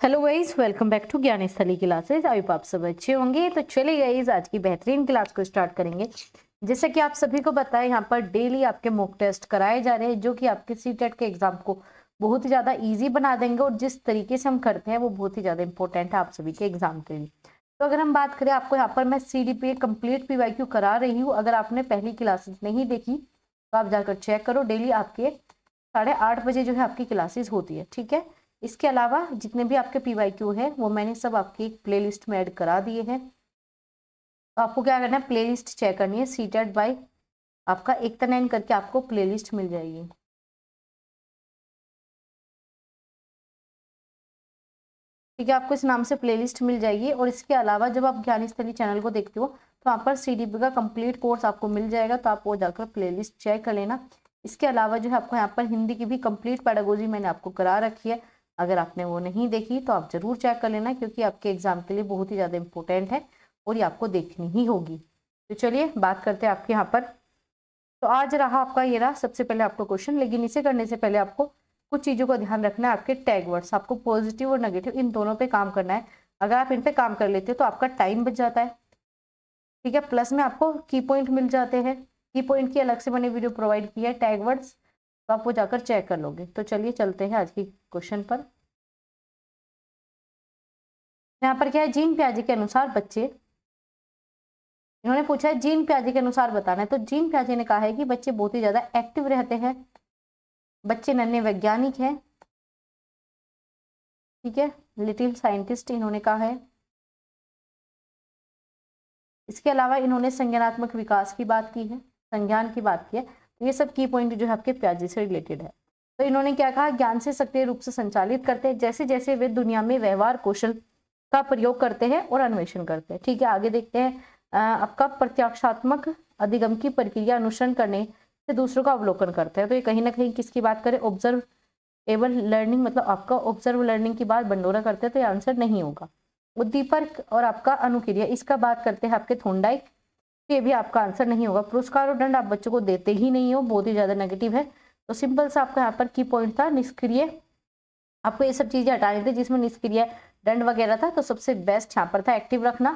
Hello guys, welcome back to Gyan Sthali classes. I hope आप सब अच्छे होंगे। तो चलिए गाइस, आज की बेहतरीन क्लास को स्टार्ट करेंगे। जैसा कि आप सभी को पता है, यहाँ पर डेली आपके मॉक टेस्ट कराए जा रहे हैं, जो कि आपके सीटेट के एग्जाम को बहुत ही ज्यादा इजी बना देंगे। और जिस तरीके से हम करते हैं वो बहुत ही ज्यादा इंपॉर्टेंट है आप सभी के एग्जाम के लिए। तो अगर हम बात करें, आपको यहाँ पर मैं CDPA कंप्लीट PYQ करा रही हूँ। अगर आपने पहली क्लासेस नहीं देखी तो आप जाकर चेक करो। डेली आपके 8:30 बजे जो है आपकी क्लासेस होती है, ठीक है। इसके अलावा जितने भी आपके PYQ है वो मैंने सब आपकी एक प्लेलिस्ट में ऐड करा दिए हैं। तो आपको क्या करना है, प्लेलिस्ट चेक करनी है। सीटेड बाय आपका एकता नैन करके आपको प्लेलिस्ट मिल जाएगी। ठीक है, आपको इस नाम से प्लेलिस्ट मिल जाएगी। और इसके अलावा जब आप ज्ञान स्थली चैनल को देखते हो तो वहाँ पर CDP का कंप्लीट कोर्स आपको मिल जाएगा, तो आप वो जाकर प्लेलिस्ट चेक कर लेना। इसके अलावा जो है आपको यहाँ पर हिंदी की भी कंप्लीट पेडागोजी मैंने आपको करा रखी है। अगर आपने वो नहीं देखी तो आप जरूर चेक कर लेना, क्योंकि आपके एग्जाम के लिए बहुत ही ज़्यादा इंपॉर्टेंट है और ये आपको देखनी ही होगी। तो चलिए बात करते हैं आपके यहाँ पर। तो आज रहा आपका, ये रहा सबसे पहले आपका क्वेश्चन। लेकिन इसे करने से पहले आपको कुछ चीज़ों का ध्यान रखना है। आपके टैग वर्ड्स, आपको पॉजिटिव और नेगेटिव इन दोनों पे काम करना है। अगर आप इन पे काम कर लेते हो तो आपका टाइम बच जाता है, ठीक है। प्लस में आपको की पॉइंट मिल जाते हैं। की पॉइंट की अलग से मैंने वीडियो प्रोवाइड की है, टैग वर्ड्स, तो आप वो जाकर चेक कर लोगे। तो चलिए चलते हैं आज की क्वेश्चन पर। यहाँ पर क्या है, जीन प्याजे के अनुसार बच्चे, इन्होंने पूछा है जीन प्याजे के अनुसार बताना है। तो जीन प्याजे ने कहा है कि बच्चे बहुत ही ज्यादा एक्टिव रहते हैं, बच्चे नन्हे वैज्ञानिक हैं, ठीक है, लिटिल साइंटिस्ट इन्होंने कहा है। इसके अलावा इन्होंने संज्ञानात्मक विकास की बात की है, संज्ञान की बात की है। तो ये सब की पॉइंट जो है आपके प्याजे से रिलेटेड है। तो इन्होंने क्या कहा, ज्ञान से सक्रिय रूप से संचालित करते हैं, जैसे जैसे वे दुनिया में व्यवहार कौशल का प्रयोग करते हैं और अन्वेषण करते हैं। ठीक है, आगे देखते हैं। आपका प्रत्याक्षात्मक अधिगम की प्रक्रिया अनुसरण करने से दूसरों का अवलोकन करते हैं। तो ये कहीं ना कहीं किसकी बात करें, ऑब्जर्व एबल लर्निंग, मतलब आपका ऑब्जर्व लर्निंग की बात बंडोरा करते हैं, तो ये आंसर नहीं होगा। उद्दीपक और आपका अनुक्रिया, इसका बात करते हैं आपके थोंडाइक, ये भी आपका आंसर नहीं होगा। पुरस्कार और दंड आप बच्चों को देते ही नहीं हो, बहुत ही ज्यादा नेगेटिव है। तो सिंपल सा आपका यहाँ पर की पॉइंट था निष्क्रिय, आपको ये सब चीजें हटानी थी जिसमें निष्क्रिय दंड वगैरह था। तो सबसे बेस्ट यहाँ पर था एक्टिव रखना,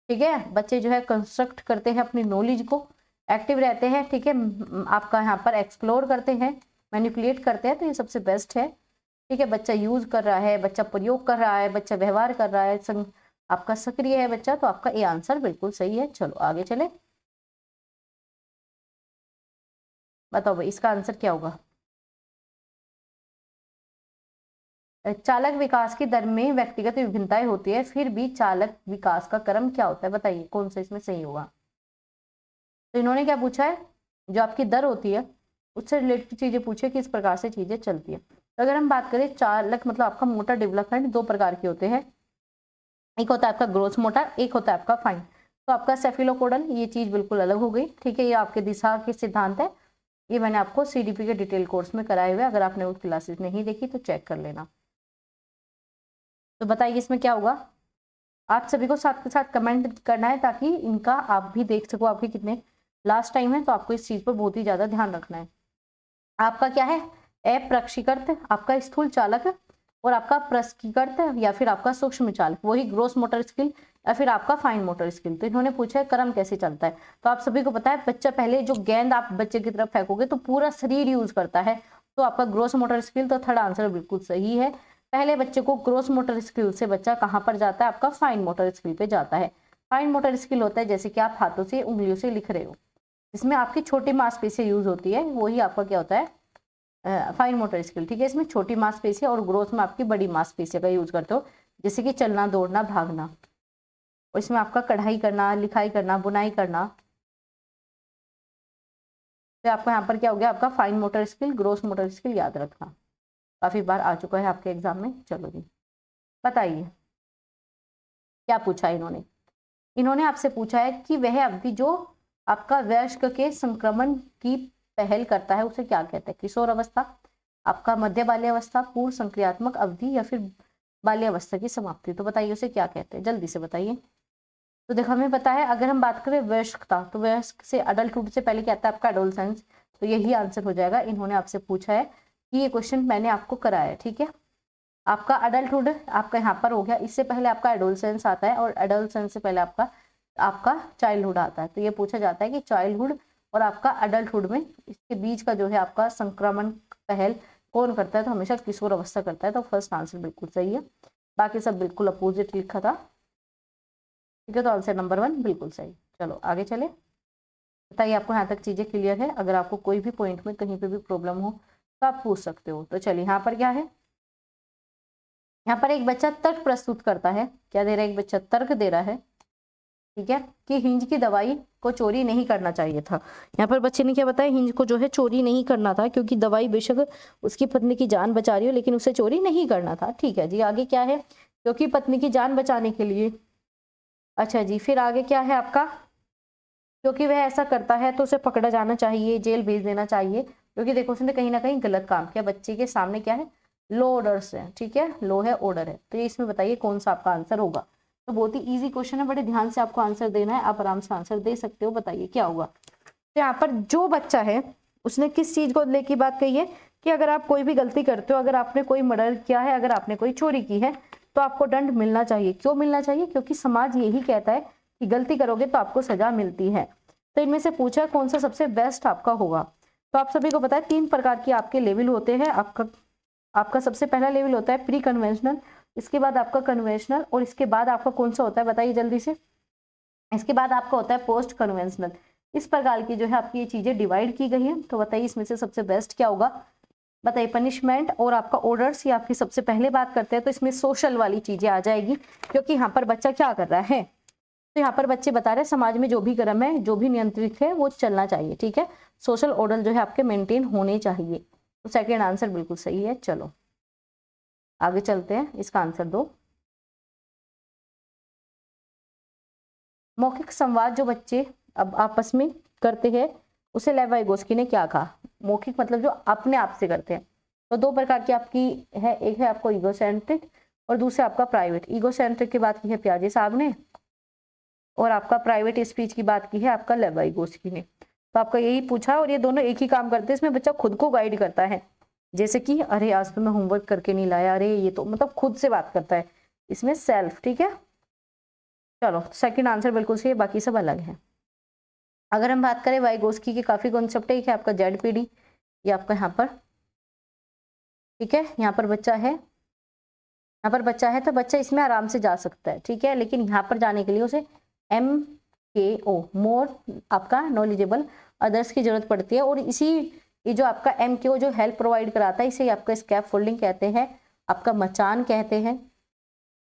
ठीक है। बच्चे जो है कंस्ट्रक्ट करते हैं अपनी नॉलेज को, एक्टिव रहते हैं, ठीक है। आपका यहाँ पर एक्सप्लोर करते हैं, मैनिपुलेट करते हैं, तो ये सबसे बेस्ट है, ठीक है। बच्चा यूज कर रहा है, बच्चा प्रयोग कर रहा है, बच्चा व्यवहार कर रहा है, आपका सक्रिय है बच्चा, तो आपका ये आंसर बिल्कुल सही है। चलो आगे चले, बताओ भाई इसका आंसर क्या होगा। चालक विकास की दर में व्यक्तिगत विभिन्नताएं होती है, फिर भी चालक विकास का क्रम क्या होता है, बताइए कौन सा इसमें सही होगा। तो इन्होंने क्या पूछा है, जो आपकी दर होती है उससे रिलेटेड चीजें पूछे, किस प्रकार से चीजें चलती है। तो अगर हम बात करें चालक, मतलब आपका मोटर डेवलपमेंट दो प्रकार के होते हैं, एक होता है आपका ग्रोथ मोटर, एक होता है आपका फाइन। तो आपका सेफिलोकोडल, ये चीज बिल्कुल अलग हो गई, ठीक है। ये आपके दिशा के सिद्धांत है, ये मैंने आपको CDP के डिटेल कोर्स में कराए हुए, अगर आपने वो क्लासेस नहीं देखी तो चेक कर लेना। तो बताइए इसमें क्या होगा। आप सभी को साथ के साथ कमेंट करना है, ताकि इनका आप भी देख सको आपके कितने लास्ट टाइम है। तो आपको इस चीज पर बहुत ही ज्यादा ध्यान रखना है। आपका क्या है, अप्रक्षिकृत, आपका स्थूल चालक, और आपका प्रस्कीकृत या फिर आपका सूक्ष्म चालक, वही ग्रोस मोटर स्किल या फिर आपका फाइन मोटर स्किल। तो इन्होंने पूछा है क्रम कैसे चलता है। तो आप सभी को पता है, बच्चा पहले जो गेंद आप बच्चे की तरफ फेंकोगे तो पूरा शरीर यूज करता है, तो आपका ग्रोस मोटर स्किल, तो थर्ड आंसर बिल्कुल सही है। पहले बच्चे को ग्रोस मोटर स्किल से बच्चा कहाँ पर जाता है, आपका फाइन मोटर स्किल पे जाता है। फाइन मोटर स्किल होता है जैसे कि आप हाथों से उंगलियों से लिख रहे हो, जिसमें आपकी छोटी मांसपेशियां यूज होती है, वही आपका क्या होता है, फाइन मोटर स्किल, ठीक है। इसमें छोटी मांसपेशियां और ग्रोथ में आपकी बड़ी मांसपेशियां का यूज करते हो, जैसे कि चलना, दौड़ना, भागना। और इसमें आपका कढ़ाई करना, लिखाई करना, बुनाई करना, तो आपका यहाँ पर क्या हो गया, आपका fine motor skill, gross motor skill याद रखना, काफी बार आ चुका है आपके एग्जाम में। चलो जी बताइए क्या पूछा है इन्होंने। इन्होंने आपसे पूछा है कि वह अवधि जो आपका वयस्क के संक्रमण की पहल करता है उसे क्या कहते हैं। किशोर अवस्था, आपका मध्य बाल्यावस्था, पूर्व संक्रियात्मक अवधि, या फिर बाल्यावस्था की समाप्ति। तो बताइए उसे क्या कहते हैं, जल्दी से बताइए। तो देखो हमें पता है, अगर हम बात करें वयस्कता, तो वयस्क से अडल्टहुड से पहले क्या आता है आपका एडोलसेंस, तो यही आंसर हो जाएगा। इन्होंने आपसे पूछा है कि ये क्वेश्चन मैंने आपको कराया है, ठीक है। आपका अडल्टहुड आपका यहाँ पर हो गया, इससे पहले आपका एडोलसेंस आता है और एडोलसेंस से पहले आपका आपका चाइल्डहुड आता है। तो ये पूछा जाता है कि चाइल्डहुड और आपका अडल्टहुड में इसके बीच का जो है आपका संक्रमण पहल कौन करता है, तो हमेशा किशोर अवस्था करता है। तो फर्स्ट आंसर बिल्कुल सही है, बाकी सब बिल्कुल अपोजिट लिखा था। ठीक है, तो आंसर नंबर 1 बिल्कुल सही। चलो आगे चले, बताइए आपको यहाँ तक चीजें क्लियर है? अगर आपको कोई भी पॉइंट में कहीं पे भी प्रॉब्लम हो तो आप पूछ सकते हो। तो चलिए यहाँ पर क्या है, यहाँ पर एक बच्चा तर्क प्रस्तुत करता है। क्या दे रहा है? एक बच्चा तर्क दे रहा है, ठीक है, कि हिंज की दवाई को चोरी नहीं करना चाहिए था। यहाँ पर बच्चे ने क्या बताया? हिंज को जो है चोरी नहीं करना था, क्योंकि दवाई बेशक उसकी पत्नी की जान बचा रही हो लेकिन उसे चोरी नहीं करना था। ठीक है जी, आगे क्या है? क्योंकि पत्नी की जान बचाने के लिए, अच्छा जी, फिर आगे क्या है आपका? क्योंकि वह ऐसा करता है तो उसे पकड़ा जाना चाहिए, जेल भेज देना चाहिए, क्योंकि देखो उसने कहीं ना कहीं गलत काम किया। बच्चे के सामने क्या है? लो ऑर्डर्स है, ठीक है, लो है, ऑर्डर है। तो ये इसमें बताइए कौन सा आपका आंसर होगा। तो बहुत ही इजी क्वेश्चन है, बड़े ध्यान से आपको आंसर देना है, आप आराम से आंसर दे सकते हो। बताइए क्या होगा। तो यहाँ पर जो बच्चा है उसने किस चीज को लेकर बात कही है कि अगर आप कोई भी गलती करते हो, अगर आपने कोई मर्डर किया है, अगर आपने कोई चोरी की है, तो आपको दंड मिलना चाहिए। क्यों मिलना चाहिए? क्योंकि समाज यही कहता है कि गलती करोगे तो आपको सजा मिलती है। तो इनमें से पूछा कौन सा सबसे बेस्ट आपका होगा। तो आप सभी को पता है 3 प्रकार के आपके लेवल होते हैं। आपका सबसे पहला लेवल होता है प्री कन्वेंशनल, इसके बाद आपका कन्वेंशनल, और इसके बाद आपका कौन सा होता है? बताइए जल्दी से। इसके बाद आपका होता है पोस्ट कन्वेंशनल। इस प्रकार की जो है आपकी ये चीजें डिवाइड की गई है। तो बताइए इसमें से सबसे बेस्ट क्या होगा? बताइए पनिशमेंट और आपका ऑर्डर्स, ये आपकी सबसे पहले बात करते हैं तो इसमें सोशल वाली चीजें आ जाएगी, क्योंकि यहाँ पर बच्चा क्या कर रहा है? तो यहाँ पर बच्चे बता रहे हैं समाज में जो भी क्रम है, जो भी नियंत्रित है, वो चलना चाहिए। ठीक है, सोशल ऑर्डर जो है आपके मेंटेन होने चाहिए। तो सेकंड आंसर बिल्कुल सही है। चलो आगे चलते हैं, इसका आंसर दो। मौखिक संवाद जो बच्चे अब आपस में करते हैं उसे लेव वाइगोस्की ने क्या कहा? मौखिक मतलब जो अपने आप से करते हैं। तो 2 प्रकार की आपकी है, एक है आपको ईगोसेंट्रिक और दूसरा आपका प्राइवेट। ईगोसेंट्रिक की बात की है पियाजे साहब ने, और आपका प्राइवेट स्पीच की बात की है आपका लेव वाइगोस्की ने। तो आपका यही पूछा, और ये दोनों एक ही काम करते हैं। इसमें बच्चा खुद को गाइड करता है, जैसे कि अरे आज तो मैं होमवर्क करके नहीं लाया, अरे ये तो, मतलब खुद से बात करता है इसमें सेल्फ। ठीक है, चलो सेकंड आंसर बिल्कुल सही है, बाकी सब अलग है। अगर हम बात करें वाइगोस्की के काफी कॉन्सेप्ट है, एक है आपका जेडपीडी, ये आपका यहाँ पर, ठीक है, यहाँ पर बच्चा है, यहाँ पर बच्चा है तो बच्चा इसमें आराम से जा सकता है। ठीक है, लेकिन यहाँ पर जाने के लिए उसे MKO मोर आपका नॉलेजेबल अदर्स की जरूरत पड़ती है, और इसी ये जो आपका MKO जो हेल्प प्रोवाइड कराता है, इसे आपका स्कैप फोल्डिंग कहते हैं, आपका मचान कहते हैं।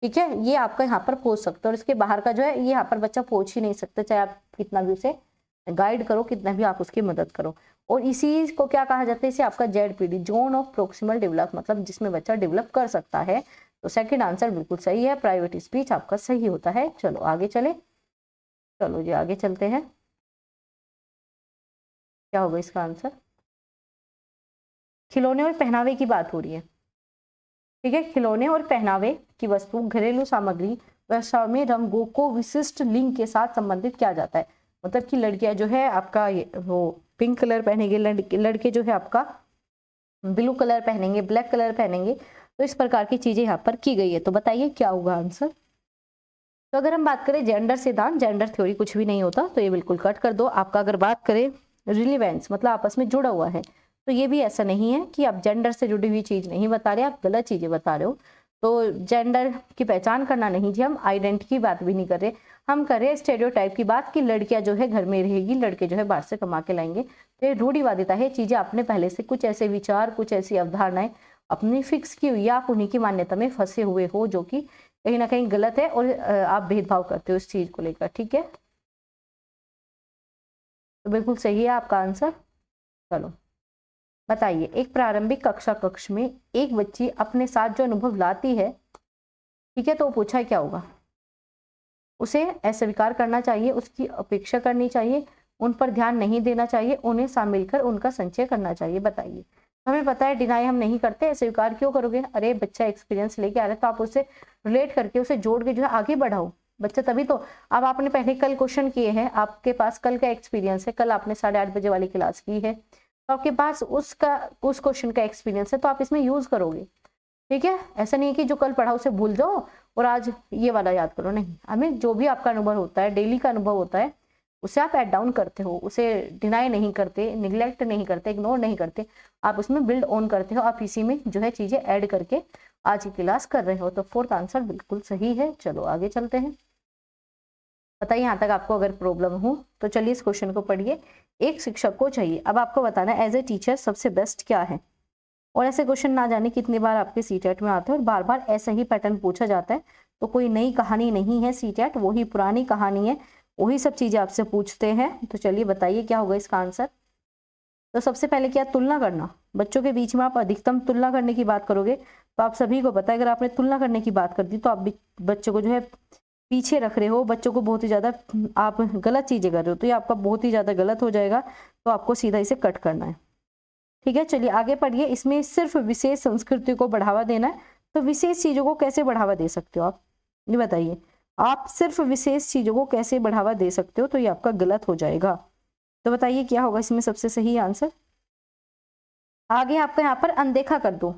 ठीक है, ये आपका यहाँ पर पहुंच सकता है, और इसके बाहर का जो है ये यहाँ पर बच्चा पहुंच ही नहीं सकता, चाहे आप कितना भी उसे गाइड करो, कितना भी आप उसकी मदद करो। और इसी को क्या कहा जाता है? इसे आपका ZPD, zone of proximal develop, मतलब जिसमें बच्चा डेवलप कर सकता है। तो सेकंड आंसर बिल्कुल सही है, प्राइवेट स्पीच आपका सही होता है। चलो आगे चले, चलो जी आगे चलते हैं, क्या होगा इसका आंसर? खिलौने और पहनावे की बात हो रही है। ठीक है, खिलौने और पहनावे की वस्तु, घरेलू सामग्री व्यवसाय में रंगों को विशिष्ट लिंग के साथ संबंधित किया जाता है। मतलब कि लड़कियां जो है आपका वो पिंक कलर पहनेंगे, लड़के जो है आपका ब्लू कलर पहनेंगे, ब्लैक कलर पहनेंगे। तो इस प्रकार की चीजें यहाँ पर की गई है। तो बताइए क्या होगा आंसर? तो अगर हम बात करें जेंडर सिद्धांत, जेंडर थ्योरी कुछ भी नहीं होता, तो ये बिल्कुल कट कर दो। आपका अगर बात करें रिलीवेंस, मतलब आपस में जुड़ा हुआ है, तो ये भी ऐसा नहीं है कि आप जेंडर से जुड़ी हुई चीज नहीं बता रहे, आप गलत चीजें बता रहे हो। तो जेंडर की पहचान करना नहीं जी, हम आइडेंटिटी की बात भी नहीं कर रहे, हम कर रहे हैं स्टेरियोटाइप की बात कि लड़कियां जो है घर में रहेगी, लड़के जो है बाहर से कमा के लाएंगे। तो ये रूढ़िवादिता है, चीजें आपने पहले से कुछ ऐसे विचार, कुछ ऐसी अवधारणाएं अपनी फिक्स की हुई, आप उन्हीं की मान्यता में फंसे हुए हो, जो कि कहीं ना कहीं गलत है, और आप भेदभाव करते हो इस चीज को लेकर। ठीक है, तो बिल्कुल सही है आपका आंसर। चलो बताइए, एक प्रारंभिक कक्षा कक्ष में एक बच्ची अपने साथ जो अनुभव लाती है, ठीक है, तो वो पूछा है क्या होगा? उसे अस्वीकार करना चाहिए, उसकी अपेक्षा करनी चाहिए, उन पर ध्यान नहीं देना चाहिए, उन्हें शामिल कर उनका संचय करना चाहिए। बताइए, हमें पता है डिनाई हम नहीं करते, स्वीकार क्यों करोगे? अरे बच्चा एक्सपीरियंस लेके आ रहा है, तो आप उससे रिलेट करके उसे जोड़ के जो है आगे बढ़ाओ बच्चा, तभी तो। अब आपने पहले कल क्वेश्चन किए हैं, आपके पास कल का एक्सपीरियंस है, कल आपने 8:30 बजे वाली क्लास की है, तो आपके पास उस क्वेश्चन का एक्सपीरियंस है, तो आप इसमें यूज करोगे। ठीक है, ऐसा नहीं है कि जो कल पढ़ा उसे भूल जाओ और आज ये वाला याद करो, नहीं, हमें जो भी आपका अनुभव होता है, डेली का अनुभव होता है, उसे आप ऐड डाउन करते हो, उसे डिनाई नहीं करते, निग्लेक्ट नहीं करते, इग्नोर नहीं करते, आप उसमें बिल्ड ऑन करते हो, आप इसी में जो है चीजें ऐड करके आज की क्लास कर रहे हो। तो फोर्थ आंसर बिल्कुल सही है। चलो आगे चलते हैं। बताइए यहाँ तक आपको अगर प्रॉब्लम हो तो चलिए इस क्वेश्चन को पढ़िए। एक शिक्षक को चाहिए, अब आपको बताना है एज ए टीचर सबसे बेस्ट क्या है। और ऐसे क्वेश्चन ना जाने कितनी बार आपके सीटेट में आते हैं और बार बार ऐसा ही पैटर्न पूछा जाता है। तो कोई नई कहानी नहीं है सीटेट, वही पुरानी कहानी है, वही सब चीजें आपसे पूछते हैं। तो चलिए बताइए क्या होगा इसका आंसर। तो सबसे पहले क्या, तुलना करना। बच्चों के बीच में आप अधिकतम तुलना करने की बात करोगे तो आप सभी को पता है, अगर आपने तुलना करने की बात कर दी तो आप बच्चों को जो है पीछे रख रहे हो, बच्चों को बहुत ही ज्यादा आप गलत चीजें कर रहे हो, तो ये आपका बहुत ही ज्यादा गलत हो जाएगा। तो आपको सीधा इसे कट करना है। ठीक है, चलिए आगे पढ़िए। इसमें सिर्फ विशेष संस्कृति को बढ़ावा देना है, तो विशेष चीजों को कैसे बढ़ावा दे सकते हो आप, ये बताइए। आप सिर्फ विशेष चीजों को कैसे बढ़ावा दे सकते हो, तो ये आपका गलत हो जाएगा। तो बताइए क्या होगा इसमें सबसे सही आंसर। आगे आपका यहाँ पर अनदेखा कर दो,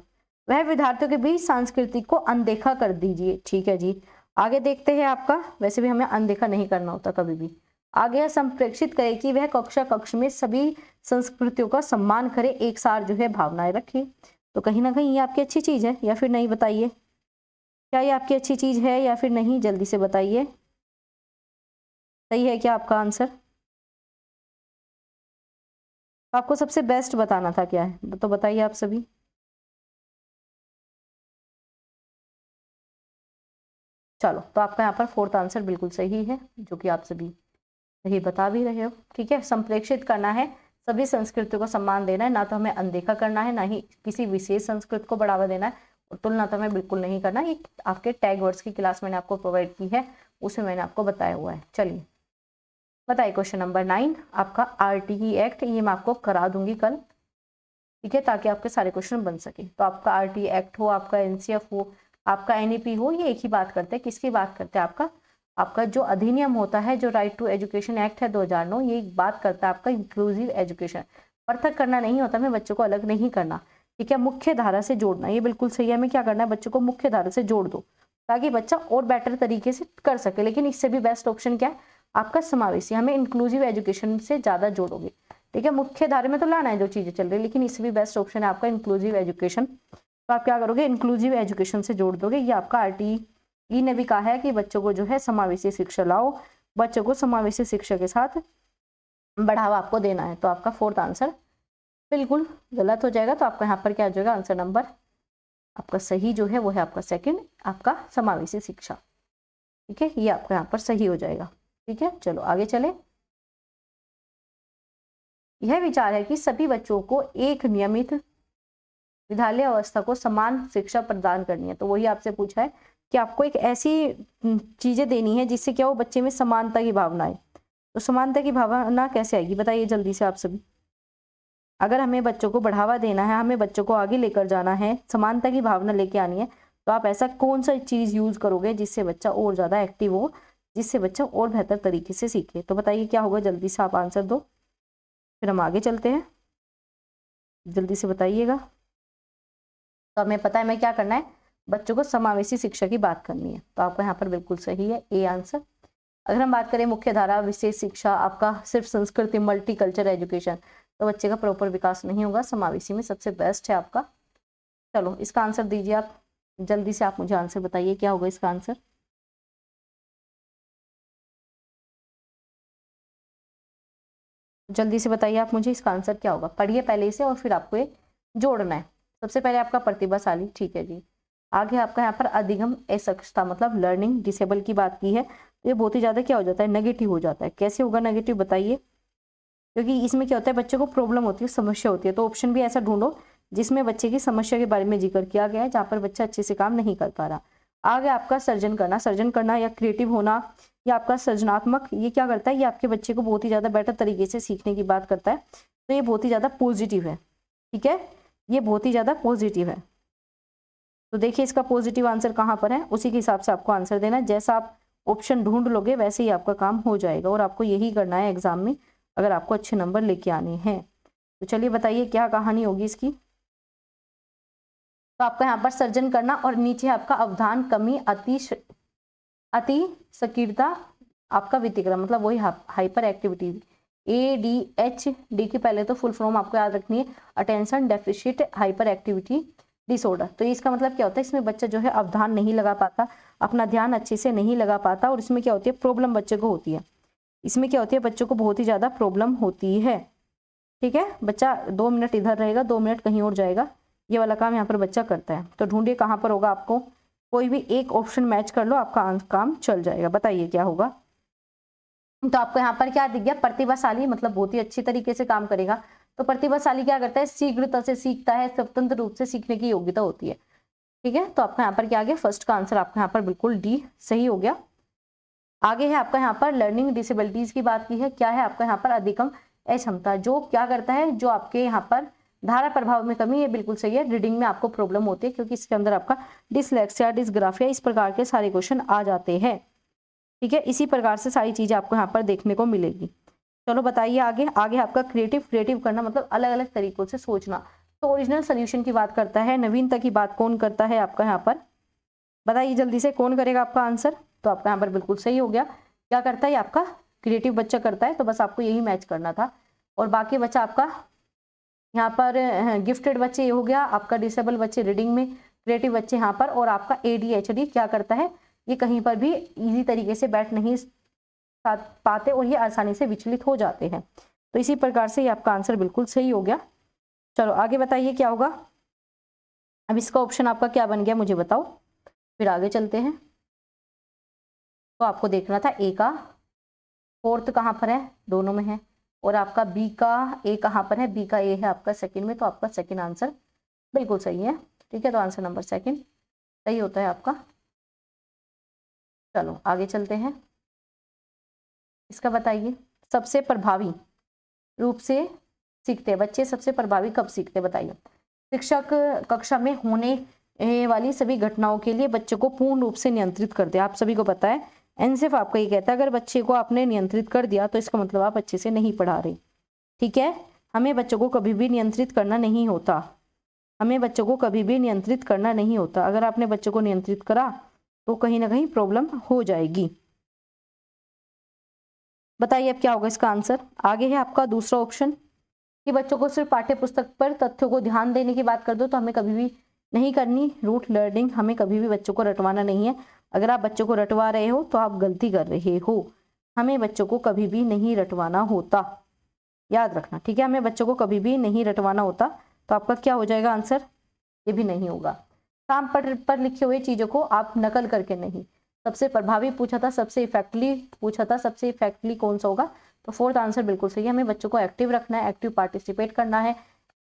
वह विद्यार्थियों के बीच सांस्कृतिक को अनदेखा कर दीजिए। ठीक है जी, आगे देखते हैं आपका। वैसे भी हमें अनदेखा नहीं करना होता कभी भी। आगे संप्रेक्षित करे कि वह कक्ष में सभी संस्कृतियों का सम्मान करे, एक साथ जो है भावनाएं रखे। तो कहीं ना कहीं ये आपकी अच्छी चीज है या फिर नहीं, बताइए क्या ये आपकी अच्छी चीज है या फिर नहीं, जल्दी से बताइए। सही है क्या आपका आंसर। आपको सबसे बेस्ट बताना था क्या है, तो बताइए आप सभी। चलो, तो आपका यहाँ पर फोर्थ आंसर बिल्कुल सही है, जो कि आप सभी सही बता भी रहे हो। ठीक है, संप्रेक्षित करना है, सभी संस्कृतियों को सम्मान देना है, ना तो हमें अनदेखा करना है, ना ही किसी विशेष संस्कृति को बढ़ावा देना है, और तुलना तो हमें बिल्कुल नहीं करना। ये आपके टैग वर्ड्स की क्लास मैंने आपको प्रोवाइड की है, उसमें मैंने आपको बताया हुआ है। चलिए बताइए क्वेश्चन नंबर 9 आपका RTE एक्ट, ये मैं आपको करा दूंगी कल। ठीक है, ताकि आपके सारे क्वेश्चन बन सके। तो आपका RTE एक्ट हो, आपका NCF हो, आपका NEP हो, ये एक ही बात करते हैं। किसकी बात करते हैं, आपका जो अधिनियम होता है, जो राइट टू एजुकेशन एक्ट है 2009, ये बात करता है आपका इंक्लूसिव एजुकेशन। पृथक करना नहीं होता, हमें बच्चों को अलग नहीं करना। ठीक है, मुख्य धारा से जोड़ना, ये बिल्कुल सही है। हमें क्या करना है, बच्चों को मुख्य धारा से जोड़ दो ताकि बच्चा और बेटर तरीके से कर सके। लेकिन इससे भी बेस्ट ऑप्शन क्या है आपका समावेशी, हमें इंक्लूसिव एजुकेशन से ज्यादा जोड़ोगे। ठीक है, मुख्य धारा में तो लाना है जो चीजें चल रही है, लेकिन इससे भी बेस्ट ऑप्शन है आपका इंक्लूसिव एजुकेशन। तो आप क्या करोगे, इंक्लूसिव एजुकेशन से जोड़ दोगे। ये आपका RTE ने भी कहा है कि बच्चों को जो है समावेशी शिक्षा लाओ, बच्चों को समावेशी शिक्षा के साथ बढ़ावा आपको देना है। तो आपका फोर्थ आंसर बिल्कुल गलत हो जाएगा। तो आपका यहाँ पर क्या हो जाएगा, आंसर नंबर आपका सही जो है वो है आपका सेकंड, आपका समावेशी शिक्षा। ठीक है, ये आपका यहाँ पर सही हो जाएगा। ठीक है, चलो आगे चले। यह विचार है कि सभी बच्चों को एक नियमित विद्यालय अवस्था को समान शिक्षा प्रदान करनी है। तो वही आपसे पूछा है कि आपको एक ऐसी चीजें देनी है जिससे क्या हो, बच्चे में समानता की भावना आए। तो समानता की भावना कैसे आएगी, बताइए जल्दी से आप सभी। अगर हमें बच्चों को बढ़ावा देना है, हमें बच्चों को आगे लेकर जाना है, समानता की भावना लेके आनी है, तो आप ऐसा कौन सा चीज यूज करोगे जिससे बच्चा और ज्यादा एक्टिव हो, जिससे बच्चा और बेहतर तरीके से सीखे। तो बताइए क्या होगा, जल्दी से आप आंसर दो, फिर हम आगे चलते हैं। जल्दी से बताइएगा। तो हमें पता है हमें क्या करना है, बच्चों को समावेशी शिक्षा की बात करनी है। तो आपका यहाँ पर बिल्कुल सही है ए आंसर। अगर हम बात करें मुख्य धारा, विशेष शिक्षा, आपका सिर्फ संस्कृति, मल्टी कल्चर एजुकेशन, तो बच्चे का प्रॉपर विकास नहीं होगा। समावेशी में सबसे बेस्ट है आपका। चलो इसका आंसर दीजिए आप, जल्दी से आप मुझे आंसर बताइए क्या होगा इसका आंसर। जल्दी से बताइए आप मुझे इसका आंसर क्या होगा। पढ़िए पहले इसे और फिर आपको ये जोड़ना है। सबसे पहले आपका प्रतिभाशाली, ठीक है जी। आगे आपका यहाँ पर अधिगम असक्षमता मतलब लर्निंग डिसेबल की बात की है, तो ये बहुत ही ज्यादा क्या हो जाता है, नेगेटिव हो जाता है। कैसे होगा नेगेटिव, बताइए। क्योंकि इसमें क्या होता है, बच्चे को प्रॉब्लम होती है, समस्या होती है। तो ऑप्शन भी ऐसा ढूंढो जिसमें बच्चे की समस्या के बारे में जिक्र किया गया है, जहाँ पर बच्चा अच्छे से काम नहीं कर पा रहा। आगे आपका सर्जन करना या क्रिएटिव होना या आपका सृजनात्मक, ये क्या करता है, ये आपके बच्चे को बहुत ही ज्यादा बेटर तरीके से सीखने की बात करता है। तो ये बहुत ही ज्यादा पॉजिटिव है। ठीक है, ये बहुत ही ज्यादा पॉजिटिव है। तो देखिए इसका पॉजिटिव आंसर कहाँ पर है, उसी के हिसाब से आपको आंसर देना है। जैसा आप ऑप्शन ढूंढ लोगे वैसे ही आपका काम हो जाएगा, और आपको यही करना है एग्जाम में अगर आपको अच्छे नंबर लेके आने हैं। तो चलिए बताइए क्या कहानी होगी इसकी। तो आपका यहाँ पर सर्जन करना, और नीचे आपका अवधान कमी, अति सक्रियता, आपका व्यतिक्रम, मतलब वही हाइपर एक्टिविटी। ADHD की पहले तो फुल फॉर्म आपको याद रखनी है, attention deficit hyper activity disorder. तो इसका मतलब क्या होता है, इसमें बच्चा जो है अवधान नहीं लगा पाता, अपना ध्यान अच्छे से नहीं लगा पाता, और इसमें क्या होती है, प्रॉब्लम बच्चे को होती है। इसमें क्या होती है, बच्चों को बहुत ही ज़्यादा प्रॉब्लम होती है। ठीक है, बच्चा 2 मिनट इधर रहेगा, 2 मिनट कहीं और जाएगा, ये वाला काम यहाँ पर बच्चा करता है। तो ढूंढिए कहाँ पर होगा, आपको कोई भी एक ऑप्शन मैच कर लो, आपका काम चल जाएगा। बताइए क्या होगा। तो आपको यहाँ पर क्या दिख गया, प्रतिभाशाली, मतलब बहुत ही अच्छी तरीके से काम करेगा। तो प्रतिभाशाली क्या करता है, शीघ्रता से सीखता है, स्वतंत्र रूप से सीखने की योग्यता होती है। ठीक है, तो आपका यहाँ पर क्या आ गया, फर्स्ट का आंसर आपका यहाँ पर बिल्कुल डी सही हो गया। आगे है आपका यहाँ पर लर्निंग डिसेबिलिटीज की बात की है। क्या है आपका यहाँ पर, अधिकम अक्षमता, जो क्या करता है, जो आपके यहाँ पर धारा प्रभाव में कमी, ये बिल्कुल सही है। रीडिंग में आपको प्रॉब्लम होती है, क्योंकि इसके अंदर आपका डिसलेक्सिया, डिसग्राफिया, इस प्रकार के सारे क्वेश्चन आ जाते हैं। ठीक है, इसी प्रकार से सारी चीजें आपको यहाँ पर देखने को मिलेगी। चलो बताइए आगे। आगे आपका क्रिएटिव करना, मतलब अलग अलग तरीकों से सोचना। तो ओरिजिनल सोल्यूशन की बात करता है, नवीनता की बात कौन करता है आपका यहाँ पर, बताइए जल्दी से, कौन करेगा आपका आंसर। तो आपका यहाँ पर बिल्कुल सही हो गया। क्या करता है, आपका क्रिएटिव बच्चा करता है। तो बस आपको यही मैच करना था, और बाकी बच्चा आपका यहाँ पर गिफ्टेड बच्चे ये हो गया, आपका डिसेबल बच्चे रीडिंग में, क्रिएटिव बच्चे यहाँ पर, और आपका ADHD क्या करता है, ये कहीं पर भी इजी तरीके से बैठ नहीं पाते, और ये आसानी से विचलित हो जाते हैं। तो इसी प्रकार से ये आपका आंसर बिल्कुल सही हो गया। चलो आगे बताइए क्या होगा। अब इसका ऑप्शन आपका क्या बन गया, मुझे बताओ, फिर आगे चलते हैं। तो आपको देखना था ए का फोर्थ कहाँ पर है, दोनों में है, और आपका बी का ए कहाँ पर है, बी का ए है आपका सेकंड में। तो आपका सेकंड आंसर बिल्कुल सही है। ठीक है, तो आंसर नंबर सेकंड सही होता है आपका। चलो आगे चलते हैं। इसका बताइए, सबसे प्रभावी रूप से सीखते हैं बच्चे, सबसे प्रभावी कब सीखते हैं बताइए। शिक्षक कक्षा में होने वाली सभी घटनाओं के लिए बच्चे को पूर्ण रूप से नियंत्रित करते हैं। आप सभी को पता है, एनसेफ आपका ये कहता है, अगर बच्चे को आपने नियंत्रित कर दिया तो इसका मतलब आप अच्छे से नहीं पढ़ा रहे। ठीक है, हमें बच्चों को कभी भी नियंत्रित करना नहीं होता, हमें बच्चों को कभी भी नियंत्रित करना नहीं होता। अगर आपने बच्चों को नियंत्रित करा तो कहीं ना कहीं प्रॉब्लम हो जाएगी। बताइए अब क्या होगा इसका आंसर। आगे है आपका दूसरा ऑप्शन कि बच्चों को सिर्फ पाठ्य पुस्तक पर तथ्यों को ध्यान देने की बात कर दो, तो हमें कभी भी नहीं करनी रूट लर्निंग, हमें कभी भी बच्चों को रटवाना नहीं है। अगर आप बच्चों को रटवा रहे हो तो आप गलती कर रहे हो, हमें बच्चों को कभी भी नहीं रटवाना होता, याद रखना। ठीक है, हमें बच्चों को कभी भी नहीं रटवाना होता। तो आपका क्या हो जाएगा आंसर, ये भी नहीं होगा। काम पर लिखे हुए चीजों को आप नकल करके नहीं। सबसे प्रभावी पूछा था, सबसे इफेक्टली पूछा था, सबसे इफेक्टली कौन सा होगा। तो फोर्थ आंसर बिल्कुल सही है। हमें बच्चों को एक्टिव रखना है, एक्टिव पार्टिसिपेट करना है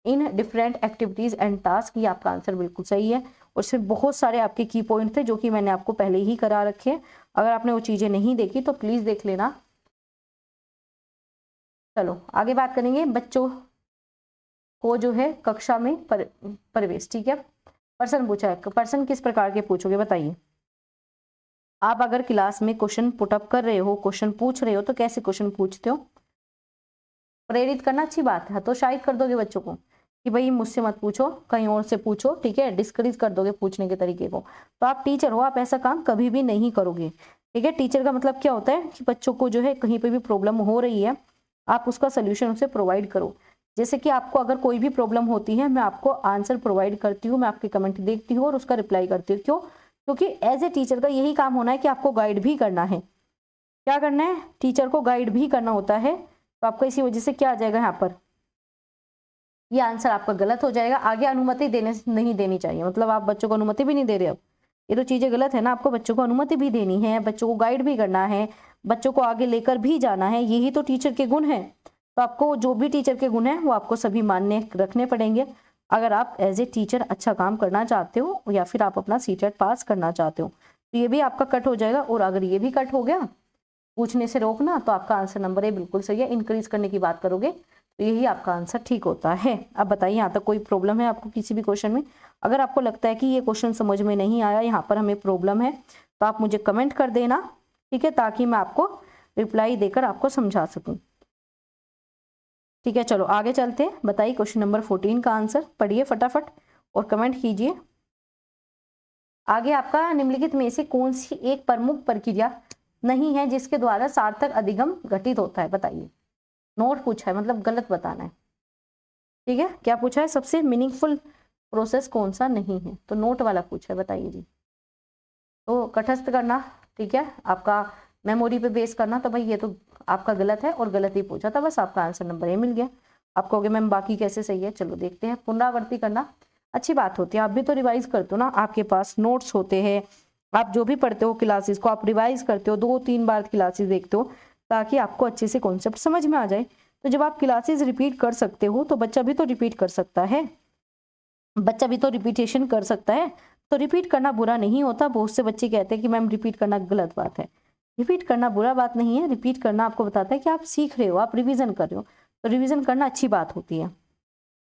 in different activities and task, ये आपका आंसर बिल्कुल सही है। और इसमें बहुत सारे आपके की पॉइंट थे जो कि मैंने आपको पहले ही करा रखे हैं, अगर आपने वो चीजें नहीं देखी तो प्लीज देख लेना। चलो आगे बात करेंगे बच्चों को जो है कक्षा में प्रवेश। ठीक है, पर्सन पूछा है, पर्सन किस प्रकार के पूछोगे बताइए। आप अगर क्लास में क्वेश्चन पुटअप कर रहे हो, क्वेश्चन पूछ रहे हो, तो कैसे क्वेश्चन पूछते हो। प्रेरित करना अच्छी बात है, हतोत्साहित कर दोगे बच्चों को कि भाई मुझसे मत पूछो, कहीं और से पूछो। ठीक है, डिस्करेज कर दोगे पूछने के तरीके को, तो आप टीचर हो, आप ऐसा काम कभी भी नहीं करोगे। ठीक है, टीचर का मतलब क्या होता है कि बच्चों को जो है कहीं पे भी प्रॉब्लम हो रही है, आप उसका सोल्यूशन उसे प्रोवाइड करो। जैसे कि आपको अगर कोई भी प्रॉब्लम होती है, मैं आपको आंसर प्रोवाइड करती हूँ, मैं आपके कमेंट देखती हूँ और उसका रिप्लाई करती हूँ। क्यों, क्योंकि एज ए टीचर का यही काम होना है कि आपको गाइड भी करना है। क्या करना है, टीचर को गाइड भी करना होता है। तो आपका इसी वजह से क्या आ जाएगा यहाँ पर, ये आंसर आपका गलत हो जाएगा। आगे अनुमति देने नहीं देनी चाहिए, मतलब आप बच्चों को अनुमति भी नहीं दे रहे हो, ये तो चीजें गलत है ना। आपको बच्चों को अनुमति भी देनी है, बच्चों को गाइड भी करना है, बच्चों को आगे लेकर भी जाना है, यही तो टीचर के गुण है। तो आपको जो भी टीचर के गुण है वो आपको सभी मानने रखने पड़ेंगे, अगर आप एज ए टीचर अच्छा काम करना चाहते हो या फिर आप अपना सीटेट पास करना चाहते हो। तो ये भी आपका कट हो जाएगा, और अगर ये भी कट हो गया पूछने से रोकना, तो आपका आंसर नंबर ए बिल्कुल सही है। इंक्रीज करने की बात करोगे तो यही आपका आंसर ठीक होता है। अब बताइए यहाँ तक कोई प्रॉब्लम है आपको किसी भी क्वेश्चन में। अगर आपको लगता है कि ये क्वेश्चन समझ में नहीं आया, यहाँ पर हमें प्रॉब्लम है, तो आप मुझे कमेंट कर देना। ठीक है, ताकि मैं आपको रिप्लाई देकर आपको समझा सकूं। ठीक है, चलो आगे चलते हैं। बताइए क्वेश्चन नंबर 14 का आंसर, पढ़िए फटाफट और कमेंट कीजिए। आगे आपका निम्नलिखित में से कौन सी एक प्रमुख प्रक्रिया नहीं है जिसके द्वारा सार्थक अधिगम घटित होता है, बताइए। नोट पूछा है, मतलब गलत बताना है, ठीक है। क्या पूछा है, सबसे मीनिंगफुल प्रोसेस कौन सा नहीं है, तो नोट वाला पूछा है, बताइए जी। तो तटस्थ करना, ठीक है, आपका मेमोरी पे बेस करना, तो भाई ये तो आपका गलत है और गलत ही पूछा था, बस आपका आंसर नंबर ए मिल गया। आप कहोगे मैम बाकी कैसे सही है, चलो देखते हैं। पुनरावृत्ति करना अच्छी बात होती है, आप भी तो रिवाइज करते हो ना, आपके पास नोट्स होते हैं, आप जो भी पढ़ते हो क्लासेस को आप रिवाइज करते हो, 2-3 बार क्लासेस देखते हो ताकि आपको अच्छे से कॉन्सेप्ट समझ में आ जाए। तो जब आप क्लासेस रिपीट कर सकते हो तो बच्चा भी तो रिपीट कर सकता है, बच्चा भी तो रिपीटेशन कर सकता है, तो रिपीट करना बुरा नहीं होता। बहुत से बच्चे कहते हैं कि मैम रिपीट करना गलत बात है, रिपीट करना बुरा बात नहीं है। रिपीट करना आपको बताता है कि आप सीख रहे हो, आप रिवीजन कर रहे हो, तो रिवीजन करना अच्छी बात होती है,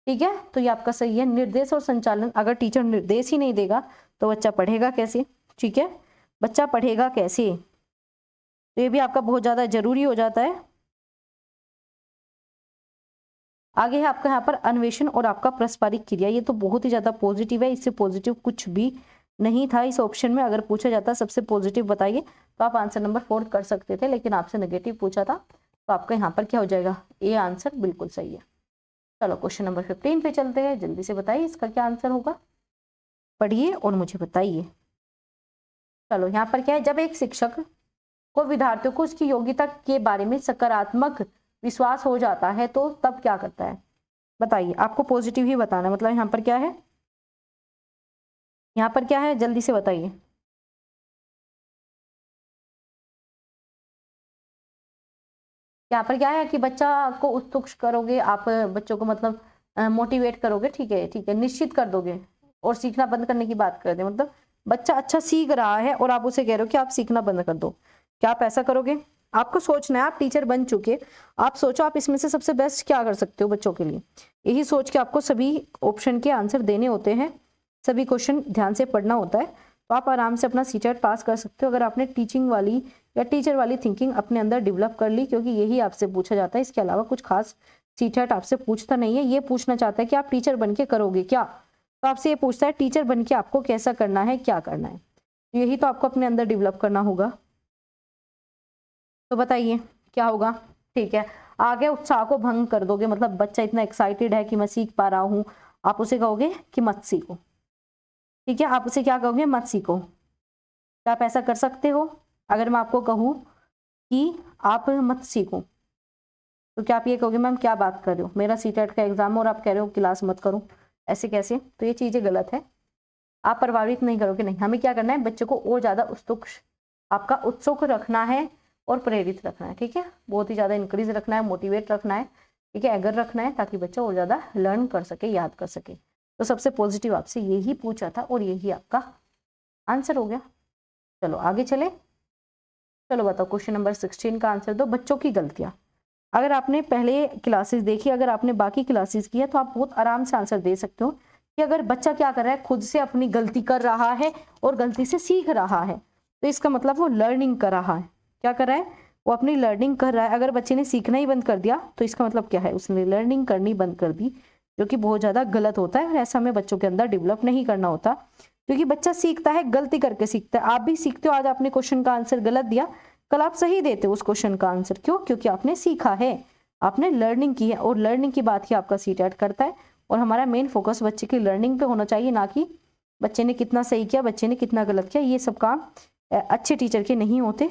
ठीक है। तो ये आपका सही है। निर्देश और संचालन, अगर टीचर निर्देश ही नहीं देगा तो बच्चा पढ़ेगा कैसे, ठीक है, बच्चा पढ़ेगा कैसे, तो ये भी आपका बहुत ज्यादा जरूरी हो जाता है। आगे है आपका यहाँ पर अन्वेषण और आपका पारस्परिक क्रिया, ये तो बहुत ही ज्यादा पॉजिटिव है, इससे पॉजिटिव कुछ भी नहीं था इस ऑप्शन में। अगर पूछा जाता सबसे पॉजिटिव बताइए तो आप आंसर नंबर 4 कर सकते थे, लेकिन आपसे नेगेटिव पूछा था, तो आपका यहाँ पर क्या हो जाएगा, ए आंसर बिल्कुल सही है। चलो क्वेश्चन नंबर 15 पे चलते हैं, जल्दी से बताइए इसका क्या आंसर होगा, पढ़िए और मुझे बताइए। चलो यहाँ पर क्या है, जब एक शिक्षक को विद्यार्थियों को उसकी योग्यता के बारे में सकारात्मक विश्वास हो जाता है तो तब क्या करता है, बताइए। आपको पॉजिटिव ही बताना है, मतलब यहाँ पर क्या है, यहाँ पर क्या है, जल्दी से बताइए। यहाँ पर क्या है कि बच्चा को उत्सुक करोगे आप, बच्चों को मतलब मोटिवेट करोगे, ठीक है, ठीक है, निश्चित कर दोगे और सीखना बंद करने की बात कर दे, मतलब बच्चा अच्छा सीख रहा है और आप उसे कह रहे हो कि आप सीखना बंद कर दो, क्या आप ऐसा करोगे। आपको सोचना है, आप टीचर बन चुके, आप सोचो आप इसमें से सबसे बेस्ट क्या कर सकते हो बच्चों के लिए, यही सोच के आपको सभी ऑप्शन के आंसर देने होते हैं, सभी क्वेश्चन ध्यान से पढ़ना होता है, तो आप आराम से अपना सीटेट पास कर सकते हो अगर आपने टीचिंग वाली या टीचर वाली थिंकिंग अपने अंदर डेवलप कर ली, क्योंकि यही आपसे पूछा जाता है, इसके अलावा कुछ खास सीटेट आपसे पूछता नहीं है। ये पूछना चाहता है कि आप टीचर बन के करोगे क्या, तो आपसे ये पूछता है टीचर बन के आपको कैसा करना है, क्या करना है, तो यही तो आपको अपने अंदर डेवलप करना होगा। तो बताइए क्या होगा, ठीक है। आगे उत्साह को भंग कर दोगे, मतलब बच्चा इतना एक्साइटेड है कि मैं सीख पा रहा हूँ, आप उसे कहोगे कि मत सीखो, ठीक है, आप उसे क्या कहोगे, मत सीखो। क्या आप ऐसा कर सकते हो, अगर मैं आपको कहूँ कि आप मत सीखो तो क्या आप ये कहोगे मैम क्या बात कर रहे हो, मेरा सीटेट का एग्जाम और आप कह रहे हो क्लास मत करो, ऐसे कैसे, तो ये चीजें गलत है। आप प्रभावित नहीं करोगे, नहीं, हमें क्या करना है, बच्चों को और ज्यादा उत्सुक, आपका उत्सुक रखना है और प्रेरित रखना है, ठीक है, बहुत ही ज्यादा इंक्रीज रखना है, मोटिवेट रखना है, ठीक है, एगर रखना है, ताकि बच्चा और ज्यादा लर्न कर सके, याद कर सके। तो सबसे पॉजिटिव आपसे यही पूछा था और यही आपका आंसर हो गया। चलो आगे चले, चलो बताओ क्वेश्चन नंबर 16 का आंसर दो, बच्चों की गलतियां। अगर आपने पहले क्लासेस देखी, अगर आपने बाकी क्लासेस की है तो आप बहुत आराम से आंसर दे सकते हो कि अगर बच्चा क्या कर रहा है, खुद से अपनी गलती कर रहा है और गलती से सीख रहा है, तो इसका मतलब वो लर्निंग कर रहा है, क्या कर रहा है, वो अपनी लर्निंग कर रहा है। अगर बच्चे ने सीखना ही बंद कर दिया तो इसका मतलब क्या है, उसने लर्निंग करनी बंद कर दी, जो कि बहुत ज्यादा गलत होता है और ऐसा हमें बच्चों के अंदर डेवलप नहीं करना होता, क्योंकि बच्चा सीखता है, गलती करके सीखता है। आप भी सीखते हो, आज आपने क्वेश्चन का आंसर गलत दिया, कल आप सही देते हो उस क्वेश्चन का आंसर, क्यों, क्योंकि आपने सीखा है, आपने लर्निंग की है, और लर्निंग की बात ही आपका सीटेट करता है। और हमारा मेन फोकस बच्चे की लर्निंग पे होना चाहिए, ना कि बच्चे ने कितना सही किया, बच्चे ने कितना गलत किया। ये सब काम अच्छे टीचर के नहीं होते।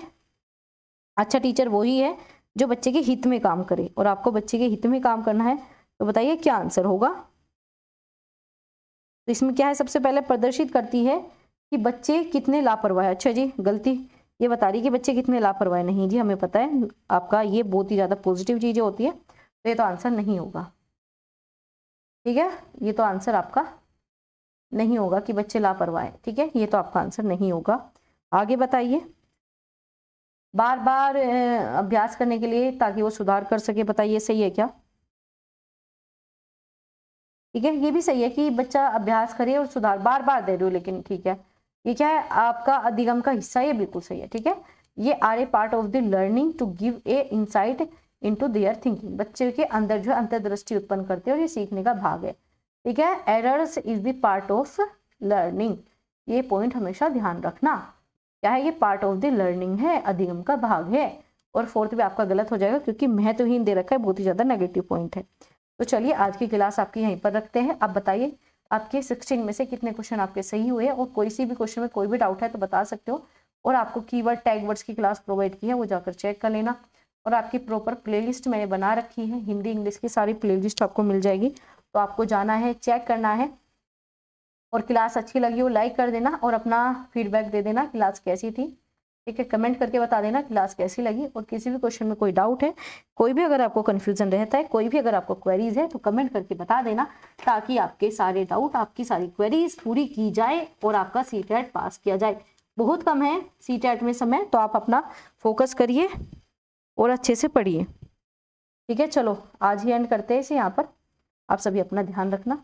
अच्छा टीचर वही है जो बच्चे के हित में काम करे, और आपको बच्चे के हित में काम करना है, तो बताइए क्या आंसर होगा। तो इसमें क्या है, सबसे पहले प्रदर्शित करती है कि बच्चे कितने लापरवाह है। अच्छा जी, गलती ये बता रही कि बच्चे कितने लापरवाह नहीं जी, हमें पता है आपका ये बहुत ही ज्यादा पॉजिटिव चीजें होती है, तो ये तो आंसर नहीं होगा, ठीक है, ये तो आंसर आपका नहीं होगा कि बच्चे लापरवाह है, ठीक है, ये तो आपका आंसर नहीं होगा। आगे बताइए, बार बार अभ्यास करने के लिए ताकि वो सुधार कर सके, बताइए सही है क्या, ठीक है, ये भी सही है कि बच्चा अभ्यास करे और सुधार, बार बार दे रहे हो लेकिन, ठीक है, ये क्या है, आपका अधिगम का हिस्सा, ये बिल्कुल सही है, ठीक है, ये are a part of the learning to give a insight into their thinking, बच्चे के अंदर जो है अंतर्दृष्टि उत्पन्न करते हैं और ये सीखने का भाग है, ठीक है। Errors is the part of learning, ये पॉइंट हमेशा ध्यान रखना। क्या है, ये पार्ट ऑफ द लर्निंग है, अधिगम का भाग है। और फोर्थ भी आपका गलत हो जाएगा क्योंकि महत्वहीन दे रखा है, बहुत ही ज्यादा नेगेटिव पॉइंट है। तो चलिए आज की क्लास आपकी यहीं पर रखते हैं। आप बताइए आपके 16 में से कितने क्वेश्चन आपके सही हुए, और कोई सी भी क्वेश्चन में कोई भी डाउट है तो बता सकते हो। और आपको कीवर्ड टैग वर्ड्स की क्लास प्रोवाइड की है, वो जाकर चेक कर लेना। और आपकी प्रॉपर प्लेलिस्ट मैंने बना रखी है, हिंदी इंग्लिश की सारी प्लेलिस्ट आपको मिल जाएगी। तो आपको जाना है, चेक करना है, और क्लास अच्छी लगी हो लाइक कर देना और अपना फीडबैक दे देना क्लास कैसी थी। ठीक है, कमेंट करके बता देना क्लास कैसी लगी। और किसी भी क्वेश्चन में कोई डाउट है, कोई भी अगर आपको कंफ्यूजन रहता है, कोई भी अगर आपको क्वेरीज है तो कमेंट करके बता देना, ताकि आपके सारे डाउट, आपकी सारी क्वेरीज पूरी की जाए और आपका सीटेट पास किया जाए। बहुत कम है सीटेट में समय, तो आप अपना फोकस करिए और अच्छे से पढ़िए। ठीक है, चलो आज ही एंड करते हैं इसे यहाँ पर। आप सभी अपना ध्यान रखना।